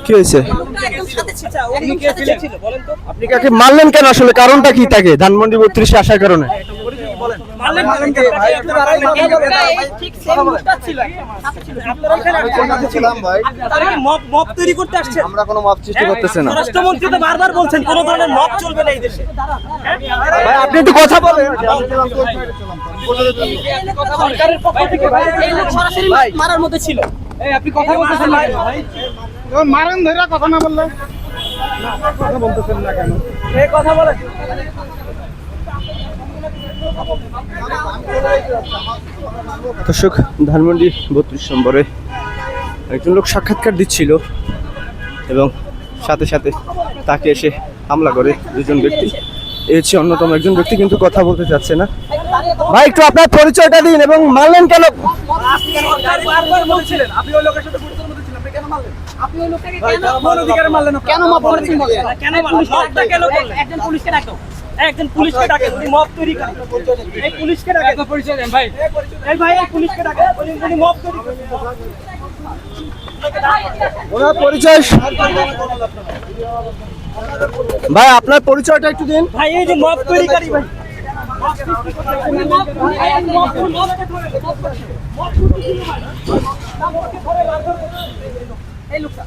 কি হয়েছে? আপনি কাকে মারলেন কেন, আসলে কারণটা কি তাকে ধানমন্ডি 32 আসার কারণে? আমরা কোনো মব সৃষ্টি করতেছি না। রাষ্ট্রমন্ত্রী তো বারবার বলছেন কোনো ধরনের মব চলবে না এই দেশে। ভাই আপনি একটু কথা বলেন। সরকারের পক্ষ থেকে এই লোক সরাসরি মারার মধ্যে ছিল। আপনি কথা বলতেছেন না ভাই? মারেন ধরে কথা না বললে কথা বলতেছেন না কেন? এই কথা বলেন। দর্শক, ধানমন্ডি 32 নম্বরে একজন লোক সাক্ষাৎকার দিচ্ছিল এবং সাথে সাথে তাকে এসে হামলা করে দুজন ব্যক্তি। এই হচ্ছে অন্যতম একজন ব্যক্তি, কিন্তু কথা বলতে চাচ্ছে না। ভাই একটু আপনার পরিচয়টা দিন এবং মারলেন কেন? বারবার বলছিলেন আপনি ওই লোকের সাথে পরিচয়ের মধ্যে ছিলেন, আপনি কেন মারলেন? আপনি ওই লোকটাকে কোন অধিকারে মারলেন? কেন মব বলেছেন? কেন মবটা কেন করলেন? একজন পুলিশকে ডাকো, একজন পুলিশকে ডাকে, উনি মব তৈরি করেন। এই পুলিশকে ডাকে, তো পরিচয় দেন ভাই। এই ভাই এই পুলিশকে ডাকে, উনি মব তৈরি করেন। ওনার পরিচয় ভাই, আপনার পরিচয়টা একটু দিন। ভাই এই যে মব তৈরিকারী ভাই, এই লোকটা